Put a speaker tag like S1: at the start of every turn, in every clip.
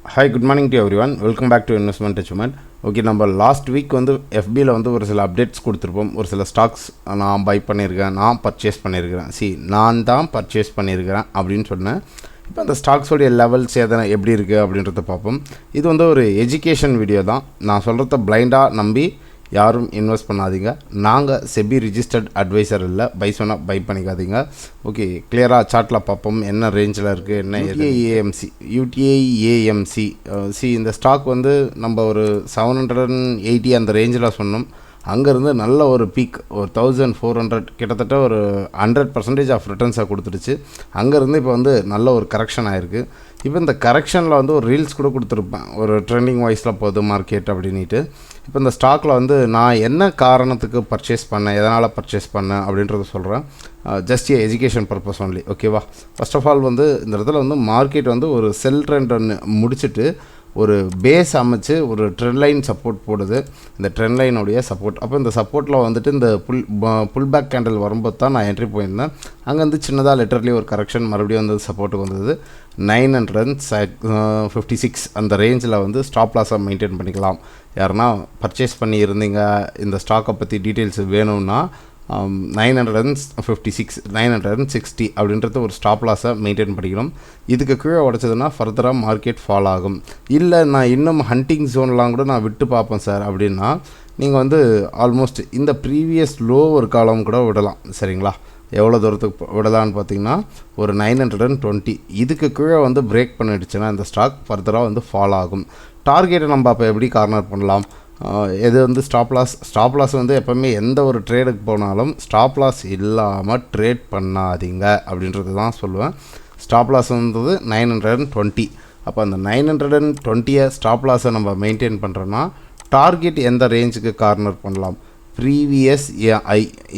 S1: Hi, good morning to everyone. Welcome back to Investment&Achivement. Okay, நம்ம last week வந்து FBல வந்து ஒரு சில அப்டேட்ஸ் கொடுத்துருப்போம். ஒரு சில ஸ்டாக்ஸ் நான் பை பண்ணியிருக்கேன், நான் பர்ச்சேஸ் பண்ணியிருக்கிறேன். நான் தான் பர்ச்சேஸ் பண்ணியிருக்கிறேன் அப்படின்னு சொன்னேன். இப்போ அந்த ஸ்டாக்ஸோடைய லெவல்ஸ் எதனை எப்படி இருக்குது அப்படின்றத பார்ப்போம். இது வந்து ஒரு எஜுகேஷன் வீடியோ தான். நான் சொல்கிறத பிளைண்டாக நம்பி யாரும் இன்வெஸ்ட் பண்ணாதீங்க. நாங்கள் செபி ரிஜிஸ்டர்ட் அட்வைசர் இல்லை. பை சொன்னால் பை பண்ணிக்காதீங்க. ஓகே, கிளியராக சார்ட்டில் பார்ப்போம் என்ன ரேஞ்சில் இருக்குது, என்ன UTI AMC. இந்த ஸ்டாக் வந்து நம்ம ஒரு 780 அந்த ரேஞ்சில் சொன்னோம். அங்கேருந்து நல்ல ஒரு பீக், ஒரு 1400, கிட்டத்தட்ட ஒரு 100% ஆஃப் ரிட்டர்ன்ஸாக கொடுத்துருச்சு. அங்கேருந்து இப்போ வந்து நல்ல ஒரு கரெக்ஷன் ஆகிருக்கு. இப்போ இந்த கரெக்ஷனில் வந்து ஒரு ரீல்ஸ் கூட கொடுத்துருப்பேன், ஒரு ட்ரெண்டிங் வாய்ஸில் போகுது மார்க்கெட் அப்படின்ட்டு. இப்போ இந்த ஸ்டாக்கில் வந்து நான் என்ன காரணத்துக்கு பர்ச்சேஸ் பண்ணேன், எதனால் பர்ச்சேஸ் பண்ணேன் அப்படின்றத சொல்கிறேன். Just education purpose only. ஓகேவா? ஃபர்ஸ்ட் ஆஃப் ஆல் வந்து இந்த இடத்துல வந்து மார்க்கெட் வந்து ஒரு செல் ட்ரெண்ட் முடிச்சுட்டு ஒரு பேஸ் அமைச்சு ஒரு ட்ரெண்ட் லைன் சப்போர்ட் போடுது. இந்த ட்ரெண்ட் லைனுடைய சப்போர்ட். அப்போ இந்த சப்போர்ட்டில் வந்துட்டு இந்த புல் பேக் கேண்டில் வரும்போது தான் நான் என்ட்ரி போயிருந்தேன். அங்கே வந்து சின்னதாக லிட்டரலி ஒரு கரெக்ஷன் மறுபடியும் வந்து சப்போர்ட்டுக்கு வந்தது. 956 அந்த ரேஞ்சில் வந்து ஸ்டாப் லாஸாக மெயின்டைன் பண்ணிக்கலாம். யாருன்னா பர்ச்சேஸ் பண்ணி இருந்தீங்க, இந்த ஸ்டாக்கை பற்றி டீட்டெயில்ஸ் வேணும்னா 956 960 அப்படின்றது ஒரு ஸ்டாப் லாஸை மெயின்டைன் பண்ணிக்கணும். இதுக்கு கீழே உடச்சதுன்னா ஃபர்தராக மார்க்கெட் ஃபால் ஆகும். இல்லை நான் இன்னும் ஹண்டிங் ஜோன்லாம் கூட நான் விட்டு பார்ப்பேன் சார் அப்படின்னா நீங்கள் வந்து ஆல்மோஸ்ட் இந்த ப்ரீவியஸ் லோ ஒரு காலம் கூட விடலாம். சரிங்களா? எவ்வளோ தூரத்துக்கு விடலான்னு பார்த்தீங்கன்னா ஒரு 920. இதுக்கு கீழே வந்து பிரேக் பண்ணிடுச்சுன்னா இந்த ஸ்டாக் ஃபர்தராக வந்து ஃபால் ஆகும். டார்கெட்டை நம்ம அப்போ எப்படி கார்னர் பண்ணலாம்? எது வந்து ஸ்டாப் லாஸ் வந்து எப்போவுமே எந்த ஒரு ட்ரேடுக்கு போனாலும் ஸ்டாப் லாஸ் இல்லாமல் ட்ரேட் பண்ணாதீங்க அப்படின்றது தான் சொல்லுவேன். ஸ்டாப் லாஸ் வந்தது 920. அப்போ அந்த 920 ஸ்டாப் லாஸை நம்ம மெயின்டைன் பண்ணுறோன்னா டார்கெட் எந்த ரேஞ்சுக்கு கார்னர் பண்ணலாம்? ப்ரீவியஸ்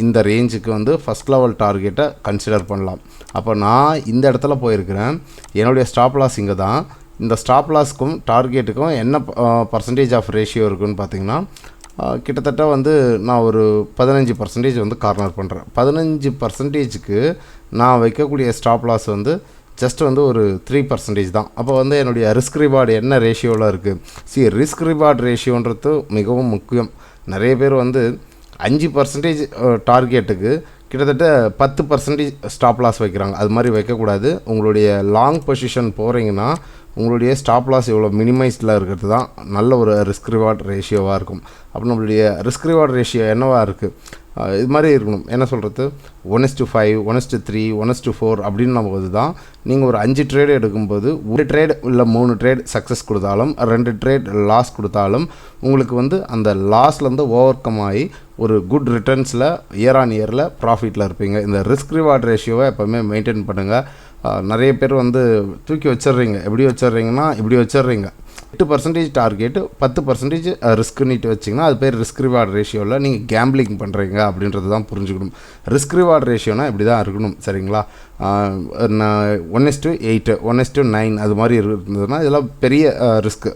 S1: இந்த ரேஞ்சுக்கு வந்து ஃபஸ்ட் லெவல் டார்கெட்டை கன்சிடர் பண்ணலாம். அப்போ நான் இந்த இடத்துல போயிருக்கிறேன், என்னுடைய ஸ்டாப் லாஸ் இங்கே தான். இந்த ஸ்டாப் லாஸ்க்கும் டார்கெட்டுக்கும் என்ன பர்சன்டேஜ் ஆஃப் ரேஷியோ இருக்குதுன்னு பார்த்தீங்கன்னா கிட்டத்தட்ட வந்து நான் ஒரு 15% வந்து கார்னர் பண்ணுறேன். 15%க்கு நான் வைக்கக்கூடிய ஸ்டாப் லாஸ் வந்து ஜஸ்ட் வந்து ஒரு 3% தான். அப்போ வந்து என்னுடைய ரிஸ்க் ரிவார்டு என்ன ரேஷியோவில் இருக்குது? ரிஸ்க் ரிவார்டு ரேஷியோன்றது மிகவும் முக்கியம். நிறைய பேர் வந்து 5% டார்கெட்டுக்கு கிட்டத்தட்ட 10% ஸ்டாப் லாஸ் வைக்கிறாங்க. அது மாதிரி வைக்கக்கூடாது. உங்களுடைய லாங் பொசிஷன் போகிறீங்கன்னா உங்களுடைய ஸ்டாப் லாஸ் இவ்வளோ மினிமைஸ்டில் இருக்கிறது தான் நல்ல ஒரு ரிஸ்க் ரிவார்ட் ரேஷியோவாக இருக்கும். அப்போ நம்மளுடைய ரிஸ்க் ரிவார்ட் ரேஷியோ என்னவாக இருக்குது? இது மாதிரி இருக்கணும். என்ன சொல்கிறது? 1:5, 1:3, 1:4 அப்படின்னு நம்ம தான். நீங்கள் ஒரு 5 ட்ரேடு எடுக்கும்போது ஒரு ட்ரேட் இல்லை 3 ட்ரேட் சக்ஸஸ் கொடுத்தாலும் 2 ட்ரேட் லாஸ் கொடுத்தாலும் உங்களுக்கு வந்து அந்த லாஸ்லேருந்து ஓவர் கம் ஆகி ஒரு குட் ரிட்டர்ன்ஸில் இயர் ஆன் இயரில் ப்ராஃபிட்டில் இருப்பீங்க. இந்த ரிஸ்க் ரிவார்ட் ரேஷியோவை எப்போவுமே மெயின்டைன் பண்ணுங்கள். நிறைய பேர் வந்து தூக்கி வச்சிடுறீங்க. எப்படி வச்சிடுறீங்கன்னா இப்படி வச்சிடுறீங்க. 8% டார்கெட்டு 10% ரிஸ்க்குன்னிட்டு வச்சிங்கன்னா அது பேர் ரிஸ்க் ரிவார்டு ரேஷியோவில் நீங்கள் கேம்பிளிங் பண்ணுறீங்க அப்படின்றது தான் புரிஞ்சுக்கணும். ரிஸ்க் ரிவார்டு ரேஷியோனா இப்படி தான் இருக்கணும். சரிங்களா? 1:8, 1:9 அது மாதிரி இருந்ததுன்னா இதெல்லாம் பெரிய ரிஸ்க்கு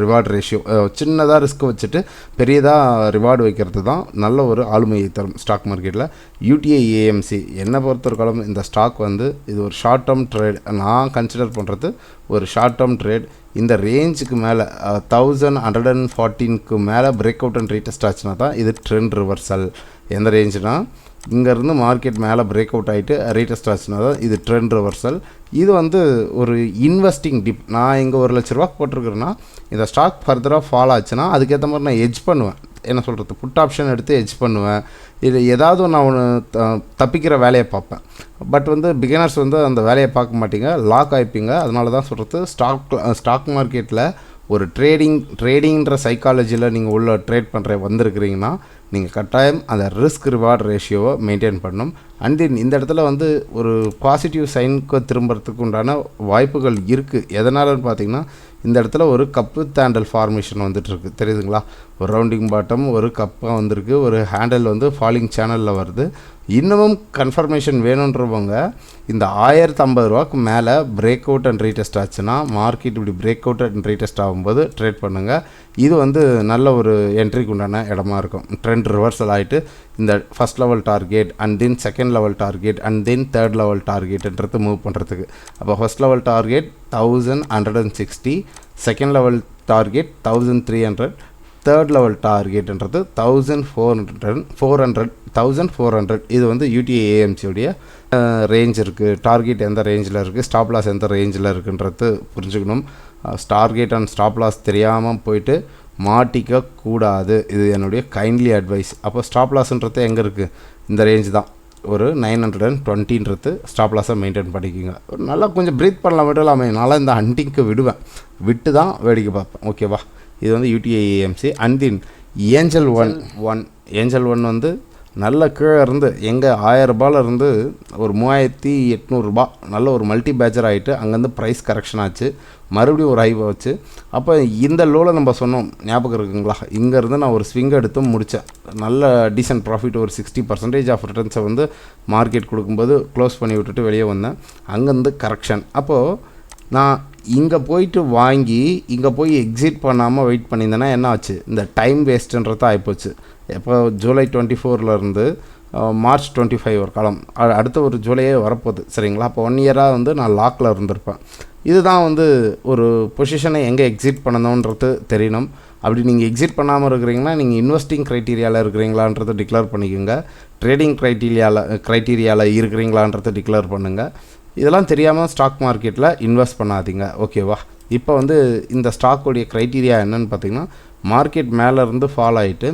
S1: ரிவார்டு ரேஷியோ. சின்னதாக ரிஸ்க் வச்சுட்டு பெரியதாக ரிவார்டு வைக்கிறது தான் நல்ல ஒரு ஆளுமையை தரும் ஸ்டாக் மார்க்கெட்டில். UTI AMC என்னை பொறுத்தவரைக்காலும் இந்த ஸ்டாக் வந்து இது ஒரு ஷார்ட் டேர்ம் ட்ரேட். நான் கன்சிடர் பண்ணுறது ஒரு ஷார்ட் டேர்ம் ட்ரேட். இந்த ரேஞ்சுக்கு மேலே 1114க்கு மேலே பிரேக் அவுட் அண்ட் ரீடெஸ்ட் ஆச்சுன்னா தான் இது ட்ரெண்ட் ரிவர்சல். எந்த ரேஞ்சுனா இங்கேருந்து மார்க்கெட் மேலே பிரேக் அவுட் ஆகிட்டு ரீடெஸ்ட் ஆச்சுன்னா தான் இது ட்ரெண்ட் ரிவர்சல். இது வந்து ஒரு இன்வெஸ்டிங் டிப். நான் இங்கே 1 லட்ச ரூபா போட்டிருக்கிறேன்னா இந்த ஸ்டாக் ஃபர்தராக ஃபால் ஆச்சுன்னா அதுக்கேற்ற மாதிரி நான் எட்ஜ் பண்ணுவேன். என்ன சொல்கிறது? புட் ஆப்ஷன் எடுத்து எட்ஜ் பண்ணுவேன். இது ஏதாவது நான் ஒன்று தப்பிக்கிற வேலையை பார்ப்பேன். பட் வந்து பிகினர்ஸ் வந்து அந்த வேலையை பார்க்க மாட்டீங்க, லாக் ஆகிப்பீங்க. அதனால தான் சொல்கிறது ஸ்டாக் மார்க்கெட்டில் ஒரு ட்ரேடிங்கிற சைக்காலஜியில் நீங்கள் உள்ள ட்ரேட் பண்ணுற வந்திருக்கிறீங்கன்னா நீங்கள் கட்டாயம் அந்த ரிஸ்க் ரிவார்டு ரேஷியோவை மெயின்டைன் பண்ணணும். அண்ட் தென் இந்த இடத்துல வந்து ஒரு பாசிட்டிவ் சைனுக்கு திரும்புறதுக்கு உண்டான வாய்ப்புகள் இருக்குது. எதனாலன்னு பார்த்தீங்கன்னா இந்த இடத்துல ஒரு கப்பு தேண்டல் ஃபார்மேஷன் வந்துட்டுருக்கு. தெரியுதுங்களா? ஒரு ரவுண்டிங் பாட்டம், ஒரு கப்பாக வந்திருக்கு, ஒரு ஹேண்டில் வந்து ஃபாலிங் சேனலில் வருது. இன்னமும் கன்ஃபர்மேஷன் வேணுன்றவங்க இந்த 1050 ரூபாய்க்கு மேலே பிரேக் அவுட் அண்ட் ரீடெஸ்ட் ஆச்சுன்னா மார்க்கெட் இப்படி பிரேக் அவுட் அண்ட் ரீடெஸ்ட் ஆகும்போது ட்ரேட் பண்ணுங்கள். இது வந்து நல்ல ஒரு என்ட்ரிக்கு உண்டான இடமா இருக்கும். ட்ரெண்ட் ரிவர்சல் ஆகிட்டு இந்த first level target and then second level target and then third level டார்கெட்ன்றது மூவ் பண்ணுறதுக்கு. அப்போ first level target 1160, second level target 1300, third level டார்கெட்ன்றது 1400. இது வந்து UTI AMC உடைய ரேஞ்ச் இருக்குது. டார்கெட் எந்த ரேஞ்சில் இருக்குது, ஸ்டாப் லாஸ் எந்த ரேஞ்சில் இருக்குன்றது புரிஞ்சுக்கணும். டார்கெட் அண்ட் ஸ்டாப் லாஸ் தெரியாமல் போயிட்டு மாட்டிக்க கூடாது. இது என்னுடைய கைண்ட்லி அட்வைஸ். அப்போ ஸ்டாப் லாஸ்ன்றது எங்கே இருக்குது, இந்த ரேஞ்ச் தான். ஒரு 920 ஸ்டாப் லாஸை மெயின்டைன் பண்ணிக்கோங்க. நல்லா கொஞ்சம் ப்ரீத் பண்ணலாம், விடலாமே. நல்லா இந்த ஹண்டிங்க்கு விட்டு தான் வேடிக்கை பார்ப்பேன். ஓகேவா? இது வந்து UTI AMC. And then angel one வந்து நல்ல கீழே இருந்து எங்கே 1000 ரூபாயிலிருந்து ஒரு 3800 நல்ல ஒரு மல்டி பேட்சர் ஆகிட்டு அங்கேருந்து ப்ரைஸ் கரெக்ஷன் ஆச்சு, மறுபடியும் ஒரு ஹை வச்சு. அப்போ இந்த லோவில் நம்ம சொன்னோம், ஞாபகம் இருக்குங்களா? இங்கேருந்து நான் ஒரு ஸ்விங் எடுத்து முடித்தேன். நல்ல டீசென்ட் ப்ராஃபிட், ஒரு 60% ஆஃப் ரிட்டர்ன்ஸை வந்து மார்க்கெட் கொடுக்கும்போது க்ளோஸ் பண்ணி விட்டுட்டு வெளியே வந்தேன். அங்கேருந்து கரெக்ஷன். அப்போது நான் இங்கே போயிட்டு வாங்கி இங்கே போய் எக்ஸிட் பண்ணாமல் வெயிட் பண்ணியிருந்தேன்னா என்ன ஆச்சு, இந்த டைம் வேஸ்ட்டுன்றது ஆகிப்போச்சு. எப்போ ஜூலை 24 மார்ச் 25 ஒரு காலம், அடுத்த ஒரு ஜூலையே வரப்போகுது. சரிங்களா? அப்போ 1 இயராக வந்து நான் லாக்கில் இருந்திருப்பேன். இதுதான் வந்து ஒரு பொசிஷனை எங்கே எக்ஸிட் பண்ணணுன்றது தெரியணும். அப்படி நீங்கள் எக்ஸிட் பண்ணாமல் இருக்கிறீங்கன்னா நீங்கள் இன்வெஸ்டிங் க்ரைட்டீரியாவில் இருக்கிறீங்களான்றதை டிக்ளேர் பண்ணிக்கோங்க. ட்ரேடிங் க்ரைட்டீரியாவில் இருக்கிறீங்களான்றதை டிக்ளேர் பண்ணுங்கள். இதெல்லாம் தெரியாமல் ஸ்டாக் மார்க்கெட்டில் இன்வெஸ்ட் பண்ணாதீங்க. ஓகேவா? இப்போ வந்து இந்த ஸ்டாக்குடைய க்ரைட்டீரியா என்னென்னு பார்த்தீங்கன்னா, மார்க்கெட் மேலேருந்து ஃபால் ஆகிட்டு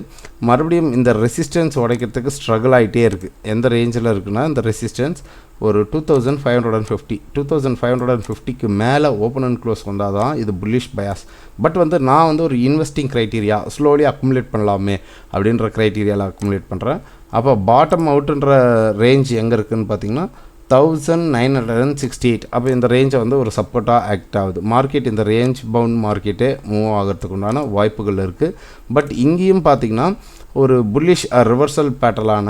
S1: மறுபடியும் இந்த ரெசிஸ்டன்ஸ் உடைக்கிறதுக்கு ஸ்ட்ரகிள் ஆகிட்டே இருக்குது. எந்த ரேஞ்சில் இருக்குன்னா, இந்த ரெசிஸ்டன்ஸ் ஒரு 2550க்கு மேலே ஓப்பன் அண்ட் க்ளோஸ் வந்தால் தான் இது புல்லிஷ் பயாஸ். பட் வந்து நான் வந்து ஒரு இன்வெஸ்டிங் க்ரைட்டீரியா ஸ்லோலி அக்குமுலேட் பண்ணலாமே அப்படின்ற க்ரைட்டீரியாவில் அக்குமுலேட் பண்ணுறேன். அப்போ பாட்டம் அவுட்டுன்ற ரேஞ்ச் எங்கே இருக்குதுன்னு பார்த்தீங்கன்னா 1968. அப்போ இந்த ரேஞ்சை வந்து ஒரு சப்போர்ட்டாக ஆக்ட் ஆகுது. மார்க்கெட் இந்த ரேஞ்ச் பவுண்ட் மார்க்கெட்டே மூவ் ஆகிறதுக்கு உண்டான வாய்ப்புகள் இருக்குது. பட் இங்கேயும் பார்த்திங்கன்னா ஒரு புல்லிஷ் ரிவர்சல் பேட்டர்னான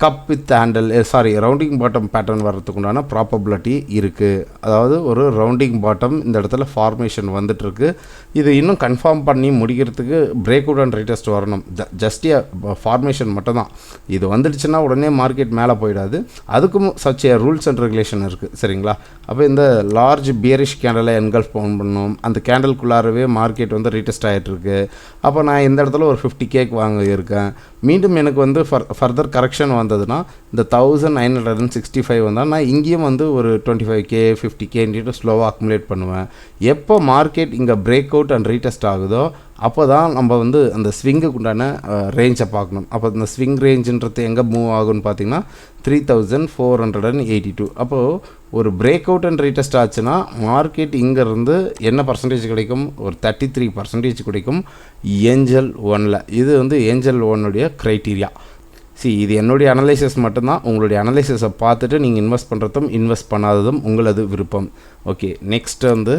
S1: cup with handle rounding bottom pattern வர்றதுக்கு உண்டான ப்ராபபிலிட்டி இருக்குது. அதாவது ஒரு ரவுண்டிங் பாட்டம் இந்த இடத்துல ஃபார்மேஷன் வந்துட்டுருக்கு. இது இன்னும் கன்ஃபார்ம் பண்ணி முடிக்கிறதுக்கு பிரேக் அவுட் அண்ட் ரீடெஸ்ட் வரணும். ஜஸ்ட் ஃபார்மேஷன் மட்டும் தான். இது வந்துடுச்சுன்னா உடனே மார்க்கெட் மேலே போயிடாது. அதுக்கும் சச் ரூல்ஸ் அண்ட் ரெகுலேஷன் இருக்குது. சரிங்களா? அப்போ இந்த லார்ஜ் பியரிஷ் கேண்டலை என்கல்ஃப் பண்ணணும். அந்த கேண்டலுக்குள்ளாரவே மார்க்கெட் வந்து ரீடெஸ்ட் ஆகிட்டுருக்கு. அப்போ நான் இந்த இடத்துல ஒரு 50K வாங்கியிருக்கேன். மீண்டும் எனக்கு வந்து ஃபர்தர் கரெக்ஷன் வந்ததுன்னா இந்த 1965 வந்தால் நான் இங்கேயும் வந்து ஒரு 25K 50K ஸ்லோவாக அக்குமுலேட் பண்ணுவேன். எப்போ மார்க்கெட் இங்கே பிரேக் அவுட் அண்ட் ரீடெஸ்ட் ஆகுதோ அப்போ தான் நம்ம வந்து அந்த ஸ்விங்குக்கு உண்டான ரேஞ்சை பார்க்கணும். அப்போ இந்த ஸ்விங் ரேஞ்சுன்றது எங்கே மூவ் ஆகுன்னு பார்த்தீங்கன்னா 3482. அப்போது ஒரு பிரேக் அவுட் அண்ட் ரீடெஸ்ட் ஆச்சுன்னா மார்க்கெட் இங்கேருந்து என்ன பர்சன்டேஜ் கிடைக்கும், ஒரு 33% கிடைக்கும் ஏஞ்சல் 1ல். இது வந்து ஏஞ்சல் 1உடைய க்ரைட்டீரியா. இது என்னுடைய அனலைசிஸ் மட்டும்தான். உங்களுடைய அனலைசிஸை பார்த்துட்டு நீங்கள் இன்வெஸ்ட் பண்ணுறதும் இன்வெஸ்ட் பண்ணாததும் உங்களது விருப்பம். ஓகே, நெக்ஸ்ட் வந்து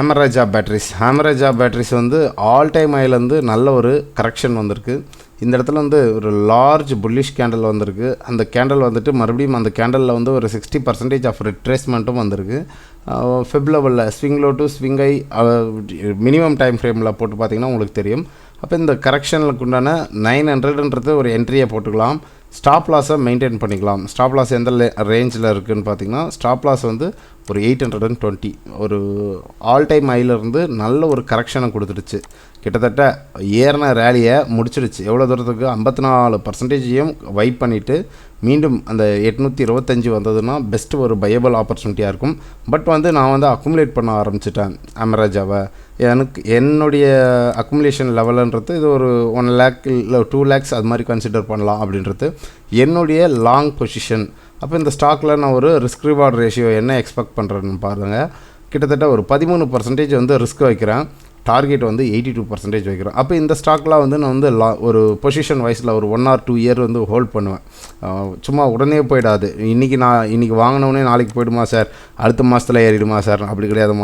S1: ஆமராஜா பேட்டரிஸ் வந்து ஆல் டைம் ஹைலேருந்து நல்ல ஒரு கரெக்ஷன் வந்திருக்கு. இந்த இடத்துல வந்து ஒரு லார்ஜ் புல்லிஷ் கேண்டல் வந்திருக்கு. அந்த கேண்டல் வந்துட்டு மறுபடியும் அந்த கேண்டலில் வந்து ஒரு 60% ஆஃப் ரிட்ரேஸ்மெண்ட்டும் வந்திருக்கு. ஃபெப் லெவலில் swing low to swing high minimum time ஃப்ரேமில் போட்டு பார்த்தீங்கன்னா உங்களுக்கு தெரியும். அப்போ இந்த கரெக்ஷனுக்கு உண்டான 900ன்றது ஒரு என்ட்ரியை போட்டுக்கலாம். ஸ்டாப் லாஸை மெயின்டைன் பண்ணிக்கலாம். ஸ்டாப் லாஸ் எந்த ரேஞ்சில் இருக்குதுன்னு பார்த்தீங்கன்னா, ஸ்டாப் லாஸ் வந்து ஒரு 820. ஒரு ஆல் டைம் ஹையிலேருந்து நல்ல ஒரு கரெக்ஷனை கொடுத்துடுச்சு. கிட்டத்தட்ட ஏறின ரேலியை முடிச்சிடுச்சு. எவ்வளோ தூரத்துக்கு 54%ஐயும் வைப் பண்ணிவிட்டு மீண்டும் அந்த 825 வந்ததுன்னா பெஸ்ட்டு ஒரு பையபிள் ஆப்பர்ச்சுனிட்டியாக இருக்கும். பட் வந்து நான் வந்து அக்குமுலேட் பண்ண ஆரம்பிச்சிட்டேன் அமராஜாவை. எனக்கு என்னுடைய அக்குமுலேஷன் லெவலுன்றது இது ஒரு 1 lakh இல்லை 2 lakhs அது மாதிரி கன்சிடர் பண்ணலாம் அப்படின்றது என்னுடைய லாங் பொசிஷன். அப்போ இந்த ஸ்டாக்கில் நான் ஒரு ரிஸ்க் ரிவார்ட் ரேஷியோ என்ன எக்ஸ்பெக்ட் பண்ணுறேன்னு பாருங்கள். கிட்டத்தட்ட ஒரு 13% வந்து ரிஸ்க் வைக்கிறேன். டார்கெட் வந்து 82% வைக்கிறோம். அப்போ இந்த ஸ்டாக்லாம் வந்து நான் வந்து ஒரு பொசிஷன் வைஸில் ஒரு 1 or 2 இயர் வந்து ஹோல்ட் பண்ணுவேன். சும்மா உடனே போயிடாது. இன்றைக்கி வாங்கினோடனே நாளைக்கு போய்டுமா சார், அடுத்த மாதத்தில் ஏறிடுமா சார், அப்படி கிடையாது.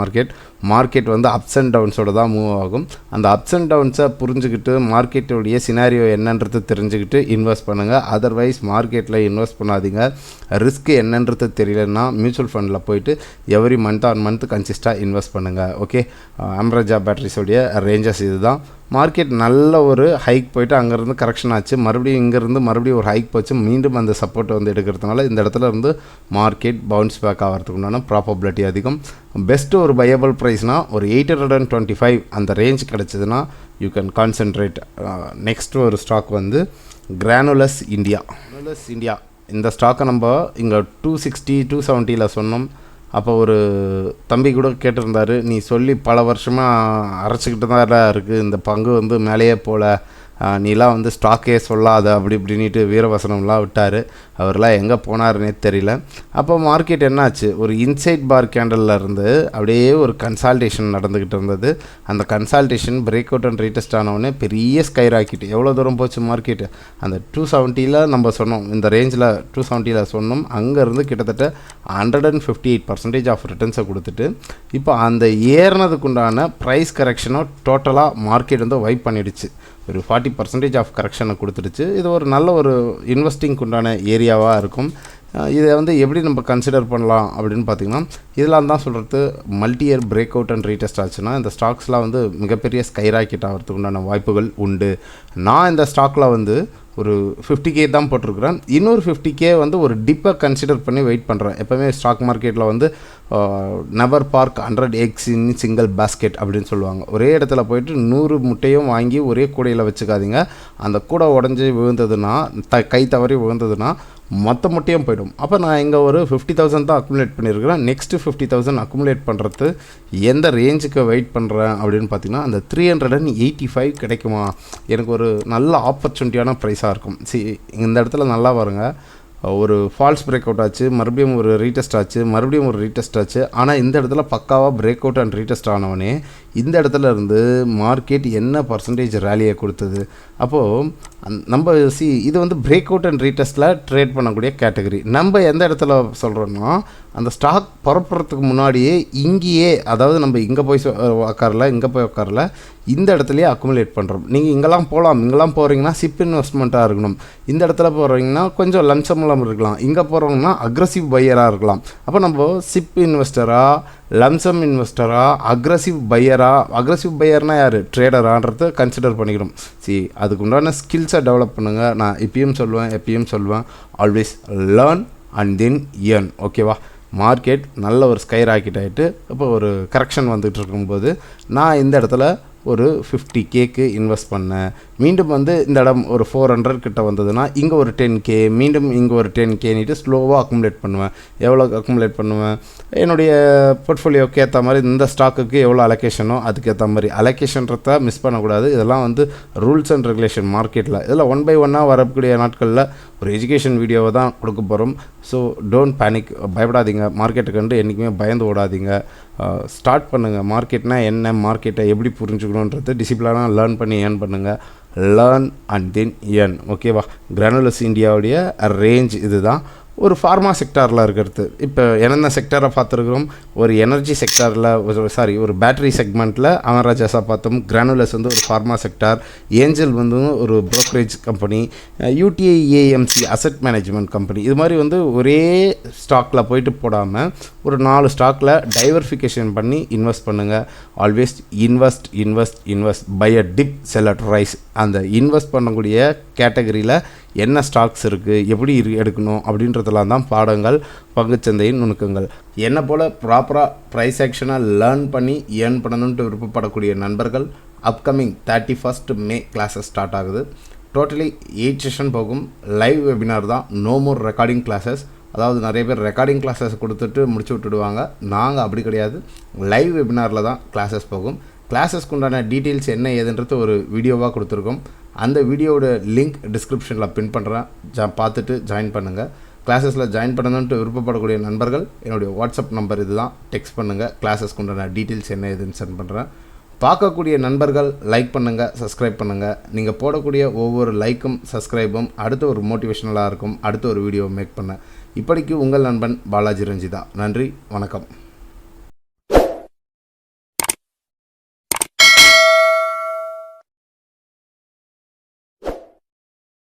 S1: மார்க்கெட் வந்து அப்ஸ் அண்ட் டவுன்ஸோடு தான் மூவ் ஆகும். அந்த அப்ஸ் அண்ட் டவுன்ஸை புரிஞ்சுக்கிட்டு மார்க்கெட்டுடைய சினாரியோ என்னன்றது தெரிஞ்சுக்கிட்டு இன்வெஸ்ட் பண்ணுங்கள். அதர்வைஸ் மார்க்கெட்டில் இன்வெஸ்ட் பண்ணாதீங்க. ரிஸ்க் என்னன்றது தெரியலன்னா மியூச்சுவல் ஃபண்டில் போயிட்டு எவ்ரி மந்த் ஆன் மந்த் கன்சிஸ்டாக இன்வெஸ்ட் பண்ணுங்கள். ஓகே, அமராஜா பேட்டரிஸ் ப்ரைஸோடைய ரேஞ்சஸ் இதுதான். மார்க்கெட் நல்ல ஒரு ஹைக் போயிட்டு அங்கேருந்து கரெக்ஷன் ஆச்சு, மறுபடியும் இங்கேருந்து மறுபடியும் ஒரு ஹைக் போச்சு, மீண்டும் அந்த சப்போர்ட் வந்து எடுக்கிறதுனால இந்த இடத்துல இருந்து மார்க்கெட் பவுன்ஸ் பேக் ஆகிறதுக்கு உண்டான ப்ராபபிலிட்டி அதிகம். பெஸ்ட்டு ஒரு பையபிள் ப்ரைஸ்னால் ஒரு 825 அந்த ரேஞ்ச் கிடச்சிதுன்னா யூ கேன் கான்சென்ட்ரேட். நெக்ஸ்ட் ஒரு ஸ்டாக் வந்து கிரானுலஸ் இந்தியா. இந்த ஸ்டாக்கை நம்ம இங்கே 260 270 சொன்னோம். அப்போ ஒரு தம்பி கூட கேட்டிருந்தார், நீ சொல்லி பல வருஷமாக அரைச்சிக்கிட்டு தான் இருக்குது, இந்த பங்கு வந்து மேலேயே போகல, நீலாம் வந்து ஸ்டாக்கே சொல்லாத அப்படி இப்படின்ட்டு வீரவசனம்லாம் விட்டார். அவர்லாம் எங்கே போனாருன்னே தெரியல. அப்போ மார்க்கெட் என்னாச்சு, ஒரு இன்சைட் பார் கேண்டலில் இருந்து அப்படியே ஒரு கன்சால்டேஷன் நடந்துக்கிட்டு இருந்தது. அந்த consolidation break out and retest ஆனவுடனே பெரிய ஸ்கை ராக்கெட். எவ்வளோ தூரம் போச்சு மார்க்கெட்டு, அந்த 270 நம்ம சொன்னோம், இந்த ரேஞ்சில் 270 சொன்னோம். அங்கேருந்து கிட்டத்தட்ட 158% ஆஃப் ரிட்டர்ன்ஸை கொடுத்துட்டு இப்போ அந்த ஏறினதுக்குண்டான ப்ரைஸ் கரெக்ஷனோ டோட்டலாக மார்க்கெட் வந்து வைப் பண்ணிடுச்சு. ஒரு 40% ஆஃப் கரெக்ஷனை கொடுத்துடுச்சு. இது ஒரு நல்ல ஒரு இன்வெஸ்டிங்க்கு உண்டான ஏரியாவாக இருக்கும். இதை வந்து எப்படி நம்ம கன்சிடர் பண்ணலாம் அப்படின்னு பார்த்திங்கன்னா, இதெல்லாம் தான் சொல்கிறது multi year break out and retest ஆச்சுன்னா இந்த ஸ்டாக்ஸ்லாம் வந்து மிகப்பெரிய ஸ்கை ராக்கெட் ஆகிறதுக்கு உண்டான வாய்ப்புகள் உண்டு. நான் இந்த ஸ்டாக்கில் வந்து ஒரு 50K தான் போட்டிருக்கிறேன். இன்னொரு 50K வந்து ஒரு டிப்பை கன்சிடர் பண்ணி வெயிட் பண்ணுறேன். எப்போவுமே ஸ்டாக் மார்க்கெட்டில் வந்து நெவர் பார்க் 100 eggs இன் சிங்கிள் பேஸ்கெட் அப்படின்னு சொல்லுவாங்க. ஒரே இடத்துல போயிட்டு 100 முட்டையும் வாங்கி ஒரே கூடையில் வச்சுக்காதீங்க. அந்த கூடை உடஞ்சி விழுந்ததுன்னா, கை தவறி விழுந்ததுன்னா மொத்த முட்டையும் போய்டும். அப்போ நான் இங்கே ஒரு 50,000 தான் அக்குமுலேட் பண்ணியிருக்கிறேன். நெக்ஸ்ட்டு 50,000 அக்குமுலேட் பண்ணுறது எந்த ரேஞ்சுக்கு வெயிட் பண்ணுறேன் அப்படின்னு பார்த்தீங்கன்னா, அந்த 385 கிடைக்குமா, எனக்கு ஒரு நல்ல ஆப்பர்ச்சுனிட்டியான ப்ரைஸாக இருக்கும். இந்த இடத்துல நல்லா வருங்க, ஒரு ஃபால்ஸ் பிரேக் அவுட் ஆச்சு, மறுபடியும் ஒரு ரீடெஸ்ட் ஆச்சு, மறுபடியும் ஒரு ரீடெஸ்ட் ஆச்சு. ஆனால் இந்த இடத்துல பக்காவாக பிரேக் அவுட் அண்ட் ரீடெஸ்ட் ஆனவனே இந்த இடத்துல இருந்து மார்க்கெட் என்ன பர்சன்டேஜ் ரேலியை கொடுத்தது. அப்போது நம்ம இது வந்து பிரேக் அவுட் அண்ட் ரீடெஸ்ட்டில் ட்ரேட் பண்ணக்கூடிய கேட்டகரி. நம்ம எந்த இடத்துல சொல்கிறோன்னா, அந்த ஸ்டாக் புறப்படுறதுக்கு முன்னாடியே இங்கேயே, அதாவது நம்ம இங்கே போய் உட்காரல, இந்த இடத்துலையே அக்குமுலேட் பண்ணுறோம். நீங்கள் இங்கெல்லாம் போகலாம், இங்கெல்லாம் போகிறீங்கன்னா சிப் இன்வெஸ்ட்மெண்ட்டாக இருக்கணும். இந்த இடத்துல போகிறீங்கன்னா கொஞ்சம் லம்சம்லாம் இருக்கலாம். இங்கே போகிறோங்கன்னா அக்ரஸிவ் பையராக இருக்கலாம். அப்போ நம்ம சிப் இன்வெஸ்டரா, லம்சம் இன்வெஸ்டரா, அக்ரஸிவ் பையர்னால் யார், ட்ரேடரான்றதை கன்சிடர் பண்ணிக்கணும். அதுக்கு உண்டான ஸ்கில்ஸை டெவலப் பண்ணுங்கள். நான் எப்பயும் சொல்லுவேன் always learn and then earn. ஓகேவா? மார்க்கெட் நல்ல ஒரு ஸ்கை ராக்கெட் ஆகிட்டு இப்போ ஒரு கரெக்ஷன் வந்துகிட்டு இருக்கும்போது நான் இந்த இடத்துல ஒரு 50Kக்கு இன்வெஸ்ட் பண்ணேன். மீண்டும் வந்து இந்த இடம் ஒரு 400 கிட்ட வந்ததுன்னா இங்கே ஒரு 10K, மீண்டும் இங்கே ஒரு 10Kன்னுட்டு ஸ்லோவாக அக்குமுலேட் பண்ணுவேன். எவ்வளோ அக்குமுலேட் பண்ணுவேன், என்னுடைய போர்ட்ஃபோலியோக்கு ஏற்ற மாதிரி இந்த ஸ்டாக்குக்கு எவ்வளோ அலோகேஷனோ அதுக்கேற்ற மாதிரி. அலோகேஷன்றதை மிஸ் பண்ணக்கூடாது. இதெல்லாம் வந்து ரூல்ஸ் அண்ட் ரெகுலேஷன் மார்க்கெட்டில். இதில் 1 by 1 வரக்கூடிய நாட்களில் ஒரு எஜுகேஷன் வீடியோவை தான் கொடுக்க போகிறோம். ஸோ டோன்ட் பேனிக், பயப்படாதீங்க. மார்க்கெட்டுக்கு வந்து என்றைக்குமே பயந்து ஓடாதீங்க. ஸ்டார்ட் பண்ணுங்கள். மார்க்கெட்னா என்ன, மார்க்கெட்டை எப்படி புரிஞ்சுக்கணுன்றது டிசிப்ளினாக லேர்ன் பண்ணி ஏர்ன் பண்ணுங்கள். Learn and then earn. ஓகேவா? கிரானுலஸ் இந்தியாவுடைய ரேஞ்ச் இதுதான். ஒரு ஃபார்மா செக்டாரில் இருக்கிறது. இப்போ என்னென்ன செக்டாரை பார்த்துருக்குறோம், ஒரு எனர்ஜி செக்டாரில், ஒரு பேட்டரி செக்மெண்ட்டில் அமராஜாஸாக பார்த்தோம். கிரானுலஸ் வந்து ஒரு ஃபார்மா செக்டார், ஏஞ்சல் வந்து ஒரு brokerage company, UTI AMC asset management company. இது மாதிரி வந்து ஒரே ஸ்டாக்கில் போயிட்டு போடாமல் ஒரு 4 ஸ்டாக்கில் டைவர்சிஃபிகேஷன் பண்ணி இன்வெஸ்ட் பண்ணுங்கள். Always invest buy a dip, sell at rise. அந்த இன்வெஸ்ட் பண்ணக்கூடிய கேட்டகரியில் என்ன ஸ்டாக்ஸ் இருக்குது, எப்படி எடுக்கணும் அப்படின்றதெல்லாம் தான் பாடங்கள், பங்குச்சந்தையின் நுணுக்கங்கள். என்னை போல் ப்ராப்பராக ப்ரைஸ் ஆக்ஷனாக லேர்ன் பண்ணி ஏர்ன் பண்ணணுன்ட்டு விருப்பப்படக்கூடிய நண்பர்கள் upcoming 31st May classes start ஆகுது. டோட்டலி 8 செஷன் போகும். லைவ் வெபினார் தான், நோ மோர் ரெக்கார்டிங் கிளாஸஸ். அதாவது நிறைய பேர் ரெக்கார்டிங் கிளாஸஸ் கொடுத்துட்டு முடிச்சு விட்டுடுவாங்க. நாங்கள் அப்படி கிடையாது, லைவ் வெபினாரில் தான் கிளாஸஸ் போகும். கிளாஸஸ்க்கு உண்டான டீட்டெயில்ஸ் என்ன ஏதுன்றது ஒரு வீடியோவாக கொடுத்துருக்கோம். அந்த வீடியோவோட லிங்க் டிஸ்கிரிப்ஷனில் பின் பண்ணுறேன், பார்த்துட்டு ஜாயின் பண்ணுங்கள். கிளாஸஸில் ஜாயின் பண்ணணுன்ட்டு விருப்பப்படக்கூடிய நண்பர்கள் என்னுடைய வாட்ஸ்அப் நம்பர் இது தான், டெக்ஸ்ட் பண்ணுங்கள். கிளாஸஸ்க்கு உண்டான டீட்டெயில்ஸ் என்ன ஏதுன்னு சென்ட் பண்ணுறேன். பார்க்கக்கூடிய நண்பர்கள் லைக் பண்ணுங்கள், சப்ஸ்கிரைப் பண்ணுங்கள். நீங்கள் போடக்கூடிய ஒவ்வொரு லைக்கும் சப்ஸ்கிரைபும் அடுத்த ஒரு மோட்டிவேஷனலாக இருக்கும், அடுத்த ஒரு வீடியோ மேக் பண்ண. இப்படிக்கு உங்கள் நண்பன் பாலாஜி ரஞ்சிதா. நன்றி, வணக்கம்.